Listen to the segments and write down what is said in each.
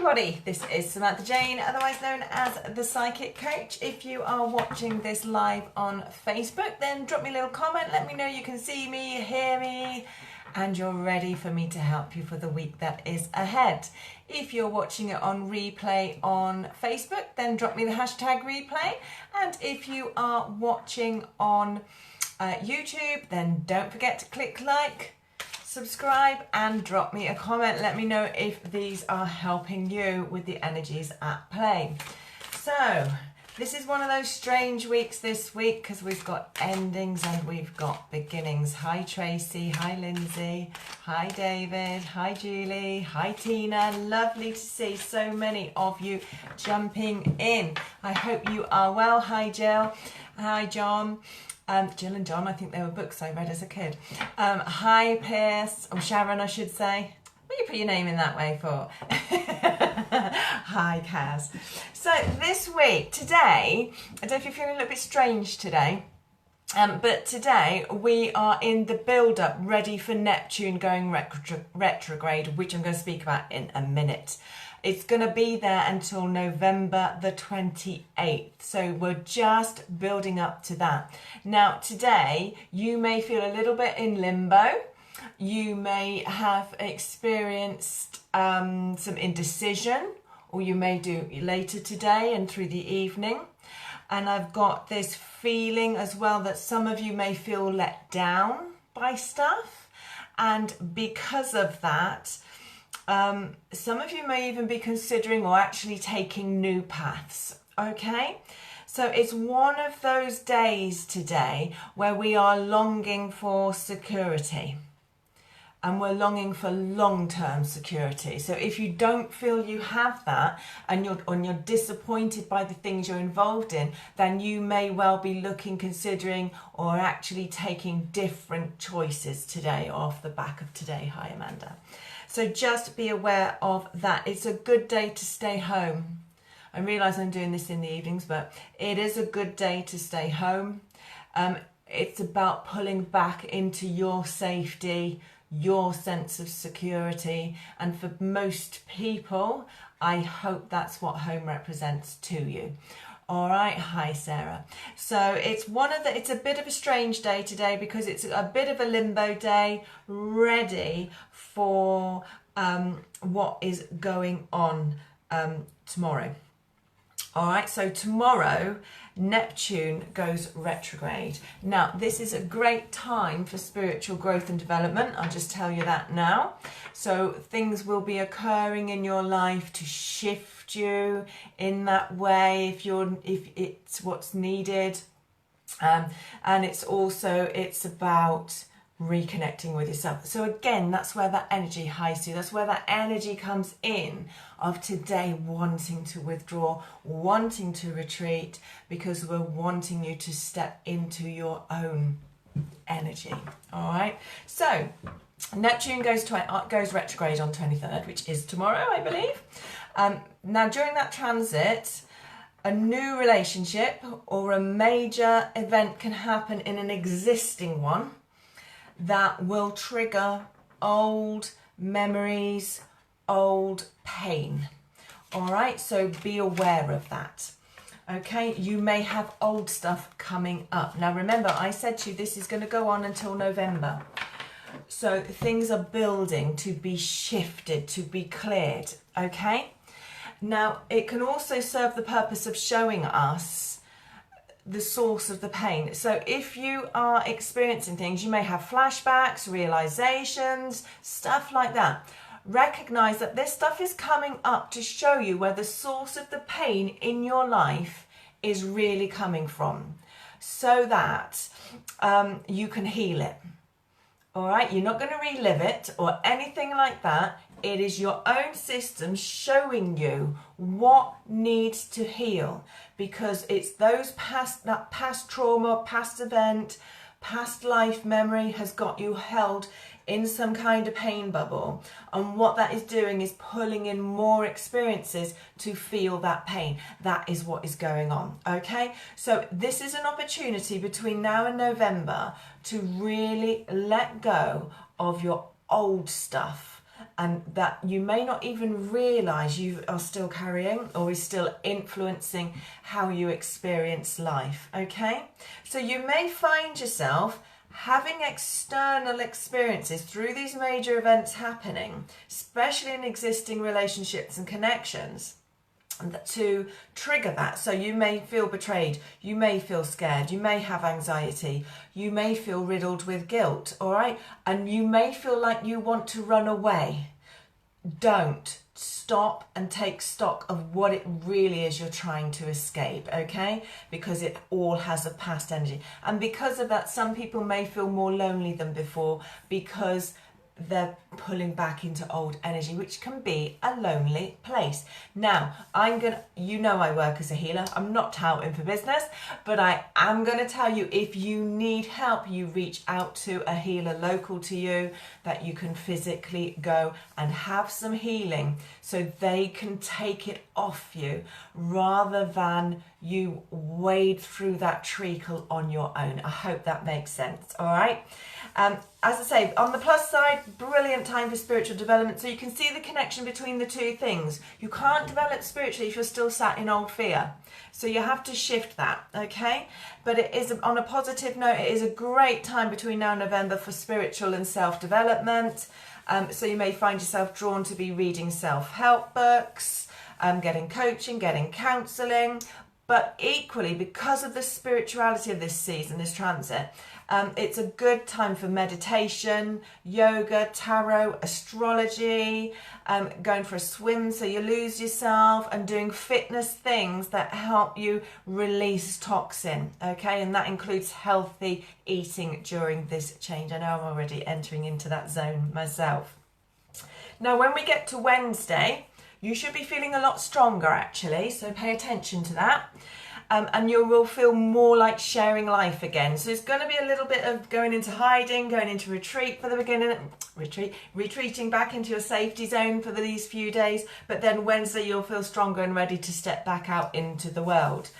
everybody, this is Samantha Jane, otherwise known as the Psychic Coach. If you are watching this live on Facebook, then drop me a little comment, let me know you can see me, hear me, and you're ready for me to help you for the week that is ahead. If you're watching it on replay on Facebook, then drop me the hashtag replay. And if you are watching on YouTube, then don't forget to click like, subscribe and drop me a comment. Let me know if these are helping you with the energies at play. So this is one of those strange weeks this week because we've got endings and we've got beginnings. Hi Tracy, hi Lindsay, hi David, hi Julie, hi Tina. Lovely to see so many of you jumping in. I hope you are well. Hi Jill, hi John. Jill and John, I think they were books I read as a kid. Hi Pierce, or Sharon I should say. What do you put your name in that way for? Hi Kaz. So this week, today, I don't know if you're feeling a little bit strange today, but today we are in the build-up ready for Neptune going retrograde, which I'm going to speak about in a minute. It's going to be there until November the 28th. So we're just building up to that. Now, today, you may feel a little bit in limbo. You may have experienced some indecision, or you may do later today and through the evening. And I've got this feeling as well that some of you may feel let down by stuff. And because of that, some of you may even be considering or actually taking new paths, okay? So it's one of those days today where we are longing for security and we're longing for long-term security. So if you don't feel you have that and you're disappointed by the things you're involved in, then you may well be considering or actually taking different choices today off the back of today. Hi Amanda. So just be aware of that. It's a good day to stay home. I realise I'm doing this in the evenings, but it is a good day to stay home. It's about pulling back into your safety, your sense of security. And for most people, I hope that's what home represents to you. All right, hi Sarah. So it's a bit of a strange day today because it's a bit of a limbo day, ready for what is going on tomorrow. All right, so tomorrow Neptune goes retrograde. Now, this is a great time for spiritual growth and development. I'll just tell you that now. So things will be occurring in your life to shift you in that way if it's what's needed. And it's about reconnecting with yourself. So again, that's where that energy, hi Sue, that's where that energy comes in of today wanting to withdraw, wanting to retreat, because we're wanting you to step into your own energy. All right, so Neptune goes retrograde on 23rd, which is tomorrow, I believe. Now during that transit, a new relationship or a major event can happen in an existing one that will trigger old memories, old pain. All right, so be aware of that. Okay, you may have old stuff coming up. Now remember, I said to you this is going to go on until November. So things are building to be shifted, to be cleared. Okay, now it can also serve the purpose of showing us the source of the pain. So if you are experiencing things, you may have flashbacks, realizations, stuff like that. Recognize that this stuff is coming up to show you where the source of the pain in your life is really coming from, so that you can heal it. All right, you're not going to relive it or anything like that. It is your own system showing you what needs to heal, because it's that past trauma, past event, past life memory has got you held in some kind of pain bubble. And what that is doing is pulling in more experiences to feel that pain. That is what is going on. Okay, so this is an opportunity between now and November to really let go of your old stuff and that you may not even realize you are still carrying or is still influencing how you experience life. Okay, so you may find yourself having external experiences through these major events happening, especially in existing relationships and connections, to trigger that. So you may feel betrayed, you may feel scared, you may have anxiety, you may feel riddled with guilt, all right? And you may feel like you want to run away. Don't. Stop and take stock of what it really is you're trying to escape, okay? Because it all has a past energy. And because of that, some people may feel more lonely than before because they're pulling back into old energy, which can be a lonely place. Now, you know I work as a healer. I'm not touting for business, but I am gonna tell you, if you need help, you reach out to a healer local to you that you can physically go and have some healing so they can take it off you rather than you wade through that treacle on your own. I hope that makes sense, all right? As I say, on the plus side, brilliant time for spiritual development. So you can see the connection between the two things. You can't develop spiritually if you're still sat in old fear. So you have to shift that, okay? But it is, on a positive note, it is a great time between now and November for spiritual and self-development. So you may find yourself drawn to be reading self-help books, getting coaching, getting counselling. But equally, because of the spirituality of this season, this transit, it's a good time for meditation, yoga, tarot, astrology, going for a swim so you lose yourself, and doing fitness things that help you release toxin, okay? And that includes healthy eating during this change. I know I'm already entering into that zone myself. Now, when we get to Wednesday, you should be feeling a lot stronger, actually, so pay attention to that. And you will feel more like sharing life again. So it's going to be a little bit of going into hiding, going into retreat for the beginning, retreating back into your safety zone for these few days. But then Wednesday, you'll feel stronger and ready to step back out into the world.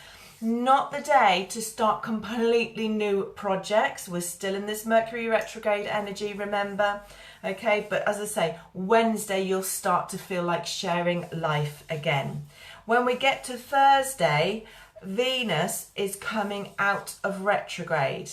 Not the day to start completely new projects. We're still in this Mercury retrograde energy, remember? Okay, but as I say, Wednesday, you'll start to feel like sharing life again. When we get to Thursday, Venus is coming out of retrograde.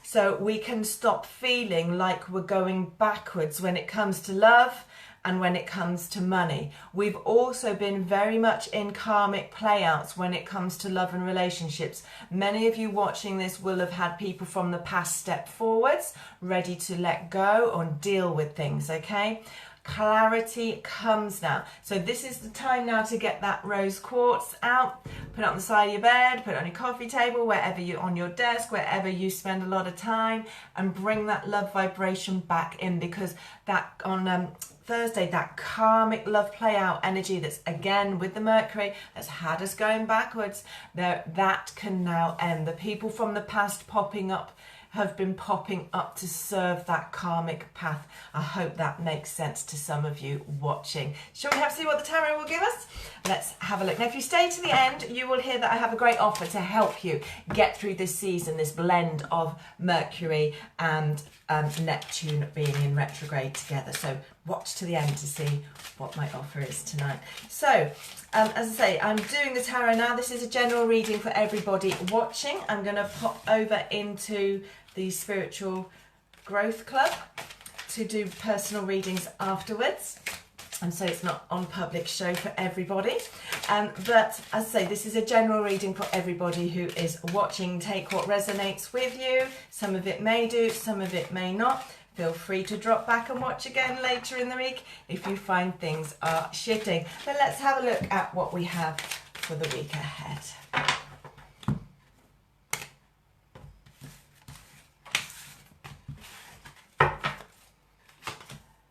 So we can stop feeling like we're going backwards when it comes to love and when it comes to money. We've also been very much in karmic playouts when it comes to love and relationships. Many of you watching this will have had people from the past step forwards, ready to let go or deal with things, okay? Clarity comes now. So this is the time now to get that rose quartz out, put it on the side of your bed, put it on your coffee table, wherever you, on your desk, wherever you spend a lot of time, and bring that love vibration back in, because that on Thursday, that karmic love play out energy that's again with the Mercury that's had us going backwards, that can now end. The people from the past have been popping up to serve that karmic path. I hope that makes sense to some of you watching. Shall we see what the tarot will give us? Let's have a look. Now, if you stay to the end, you will hear that I have a great offer to help you get through this season, this blend of Mercury and Neptune being in retrograde together. So watch to the end to see what my offer is tonight. So, as I say, I'm doing the tarot now. This is a general reading for everybody watching. I'm going to pop over into the Spiritual Growth Club to do personal readings afterwards. And so it's not on public show for everybody. But as I say, this is a general reading for everybody who is watching. Take what resonates with you. Some of it may do, some of it may not. Feel free to drop back and watch again later in the week if you find things are shifting. But let's have a look at what we have for the week ahead.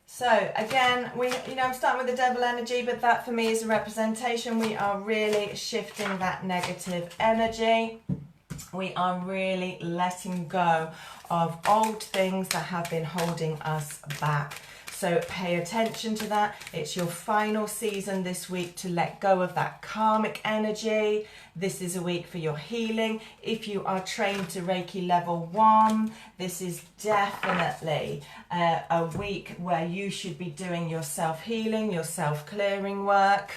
So again, I'm starting with the devil energy, but that for me is a representation. We are really shifting that negative energy. We are really letting go of old things that have been holding us back. So pay attention to that. It's your final season this week to let go of that karmic energy. This is a week for your healing. If you are trained to Reiki level 1, this is definitely a week where you should be doing your self-healing, your self-clearing work.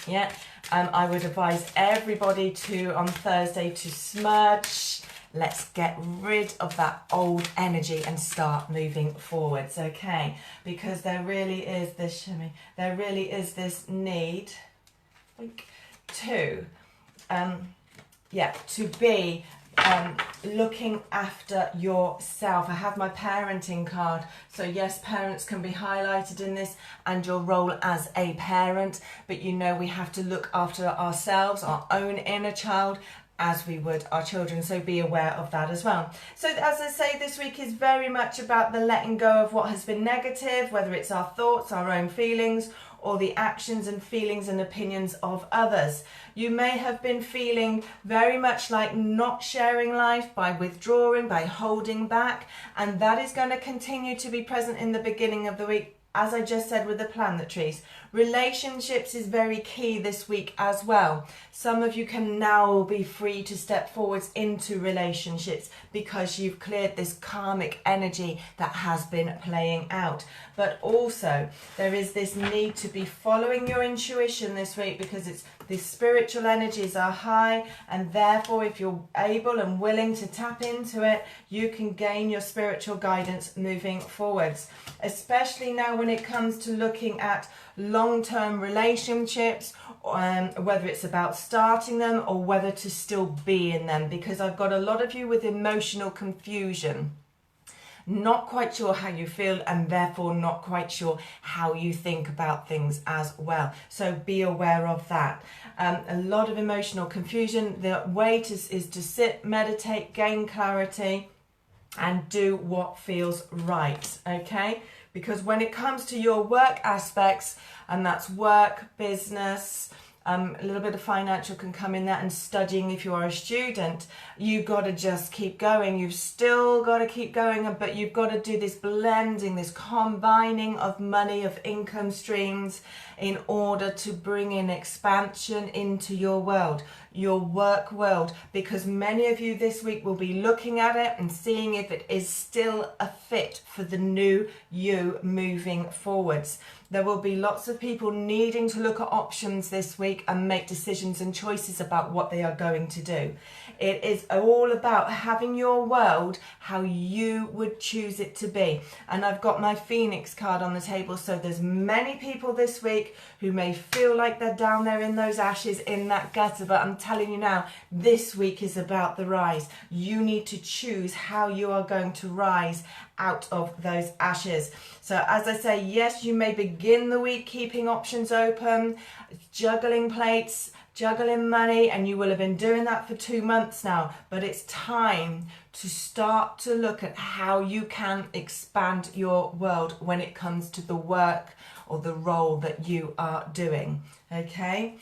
Yeah, I would advise everybody on Thursday to smudge. Let's get rid of that old energy and start moving forwards, okay? Because there really is this need to be looking after yourself. I have my parenting card, so yes, parents can be highlighted in this and your role as a parent, but you know we have to look after ourselves, our own inner child, as we would our children, so be aware of that as well. So as I say, this week is very much about the letting go of what has been negative, whether it's our thoughts, our own feelings, or the actions and feelings and opinions of others. You may have been feeling very much like not sharing life, by withdrawing, by holding back, and that is going to continue to be present in the beginning of the week. As I just said with the planetaries, relationships is very key this week as well. Some of you can now be free to step forwards into relationships because you've cleared this karmic energy that has been playing out. But also there is this need to be following your intuition this week, because the spiritual energies are high, and therefore if you're able and willing to tap into it, you can gain your spiritual guidance moving forwards. Especially now when it comes to looking at long-term relationships, whether it's about starting them or whether to still be in them, because I've got a lot of you with emotional confusion. Not quite sure how you feel, and therefore not quite sure how you think about things as well. So be aware of that. A lot of emotional confusion. The way is to sit, meditate, gain clarity, and do what feels right, okay? Because when it comes to your work aspects, and that's work, business, a little bit of financial can come in there, and studying if you are a student, you've got to just keep going. You've still got to keep going, but you've got to do this blending, this combining of money, of income streams, in order to bring in expansion into your world, your work world, because many of you this week will be looking at it and seeing if it is still a fit for the new you moving forwards. There will be lots of people needing to look at options this week and make decisions and choices about what they are going to do. It is all about having your world how you would choose it to be. And I've got my Phoenix card on the table, so there's many people this week who may feel like they're down there in those ashes, in that gutter, but I'm telling you now, this week is about the rise. You need to choose how you are going to rise out of those ashes. So as I say, yes, you may begin the week keeping options open, juggling plates, juggling money, and you will have been doing that for 2 months now, but it's time to start to look at how you can expand your world when it comes to the work or the role that you are doing, okay?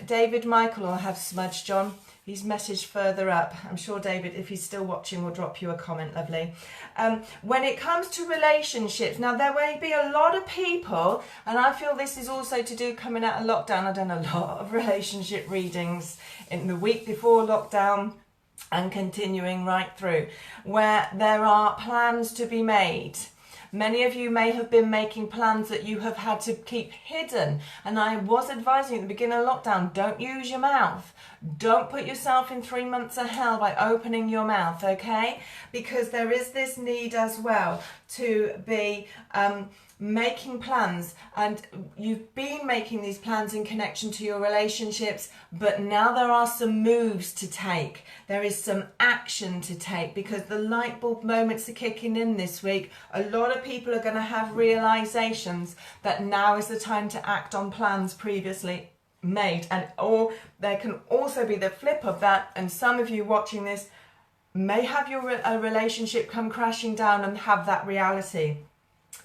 David Michael will have smudged John. He's messaged further up. I'm sure David, if he's still watching, will drop you a comment, lovely. When it comes to relationships, now there may be a lot of people, and I feel this is also to do coming out of lockdown. I've done a lot of relationship readings in the week before lockdown and continuing right through, where there are plans to be made. Many of you may have been making plans that you have had to keep hidden. And I was advising at the beginning of lockdown, don't use your mouth. Don't put yourself in 3 months of hell by opening your mouth, okay? Because there is this need as well to be making plans, and you've been making these plans in connection to your relationships, but now there are some moves to take. There is some action to take, because the light bulb moments are kicking in this week. A lot of people are going to have realizations that now is the time to act on plans previously made, or there can also be the flip of that, and some of you watching this may have a relationship come crashing down and have that reality,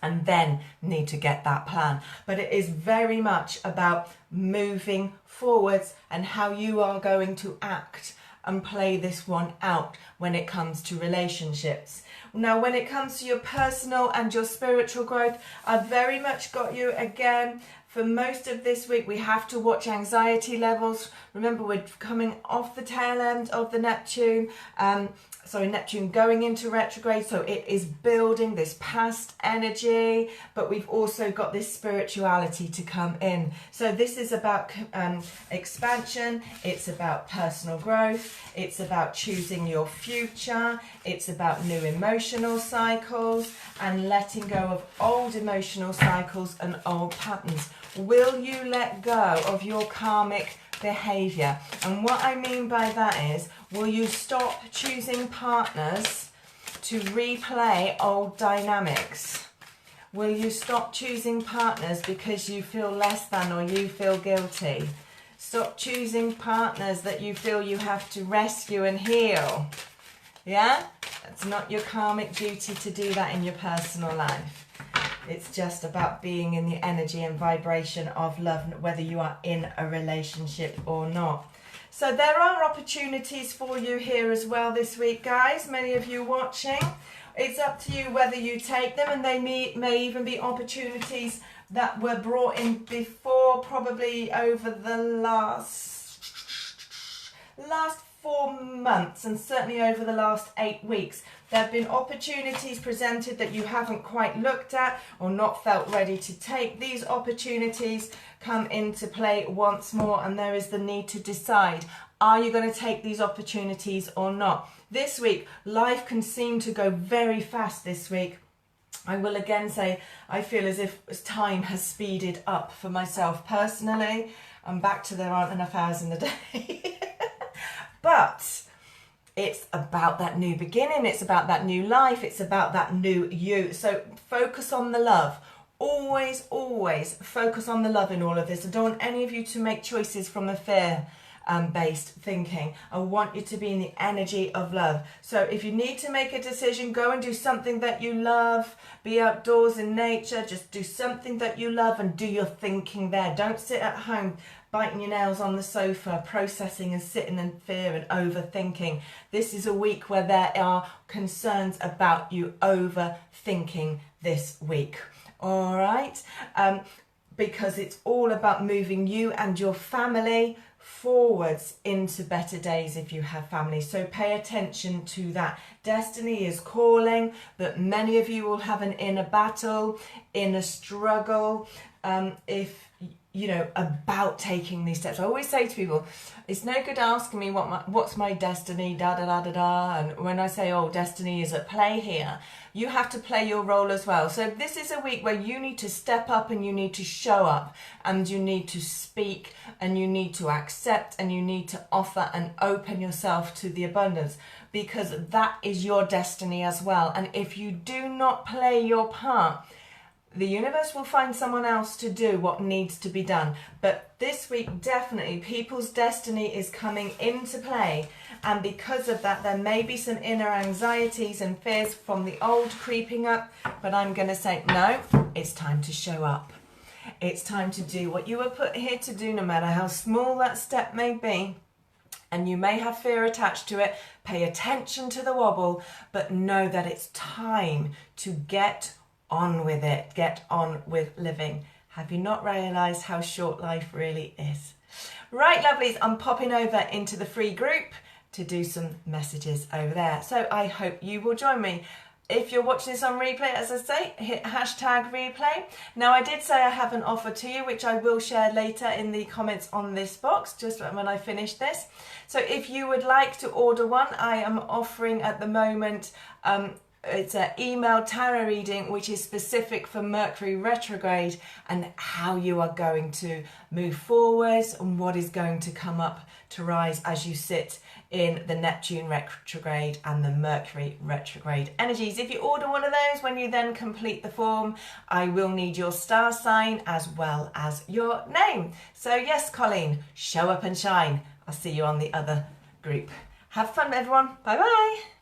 and then need to get that plan. But it is very much about moving forwards and how you are going to act and play this one out when it comes to relationships. Now, when it comes to your personal and your spiritual growth, I've very much got you again. For most of this week, we have to watch anxiety levels. Remember, we're coming off the tail end of the Neptune. Neptune going into retrograde, so it is building this past energy, but we've also got this spirituality to come in. So this is about expansion, it's about personal growth, it's about choosing your future, it's about new emotional cycles and letting go of old emotional cycles and old patterns. Will you let go of your karmic behavior? And what I mean by that is, will you stop choosing partners to replay old dynamics? Will you stop choosing partners because you feel less than or you feel guilty? Stop choosing partners that you feel you have to rescue and heal. Yeah? It's not your karmic duty to do that in your personal life. It's just about being in the energy and vibration of love, whether you are in a relationship or not. So there are opportunities for you here as well this week, guys. Many of you watching. It's up to you whether you take them, and they may even be opportunities that were brought in before, probably over the last 4 months, and certainly over the last 8 weeks. There have been opportunities presented that you haven't quite looked at or not felt ready to take. These opportunities come into play once more, and there is the need to decide, are you going to take these opportunities or not? This week, life can seem to go very fast this week. I will again say, I feel as if time has speeded up for myself personally. I'm back to there aren't enough hours in the day. But it's about that new beginning, it's about that new life, it's about that new you. So focus on the love. Always, always focus on the love in all of this. I don't want any of you to make choices from a fear-based thinking. I want you to be in the energy of love. So if you need to make a decision, go and do something that you love. Be outdoors in nature. Just do something that you love and do your thinking there. Don't sit at home biting your nails on the sofa, processing and sitting in fear and overthinking. This is a week where there are concerns about you overthinking this week. All right? Because it's all about moving you and your family forwards into better days if you have family. So pay attention to that. Destiny is calling, but many of you will have an inner battle, inner struggle, about taking these steps. I always say to people, it's no good asking me what's my destiny, da da da da da. And when I say, oh, destiny is at play here, you have to play your role as well. So this is a week where you need to step up and you need to show up and you need to speak and you need to accept and you need to offer and open yourself to the abundance, because that is your destiny as well. And if you do not play your part, the universe will find someone else to do what needs to be done. But this week, definitely, people's destiny is coming into play. And because of that, there may be some inner anxieties and fears from the old creeping up. But I'm going to say, no, it's time to show up. It's time to do what you were put here to do, no matter how small that step may be. And you may have fear attached to it. Pay attention to the wobble, but know that it's time to get on with it. Get on with living. Have you not realised how short life really is? Right, lovelies, I'm popping over into the free group to do some messages over there. So I hope you will join me. If you're watching this on replay, as I say, hit hashtag replay. Now, I did say I have an offer to you, which I will share later in the comments on this box, just when I finish this. So if you would like to order one, I am offering at the moment, it's an email tarot reading which is specific for Mercury retrograde and how you are going to move forward and what is going to come up to rise as you sit in the Neptune retrograde and the Mercury retrograde energies. If you order one of those, when you then complete the form, I will need your star sign as well as your name. So yes, Colleen, show up and shine. I'll see you on the other group. Have fun, everyone. Bye bye.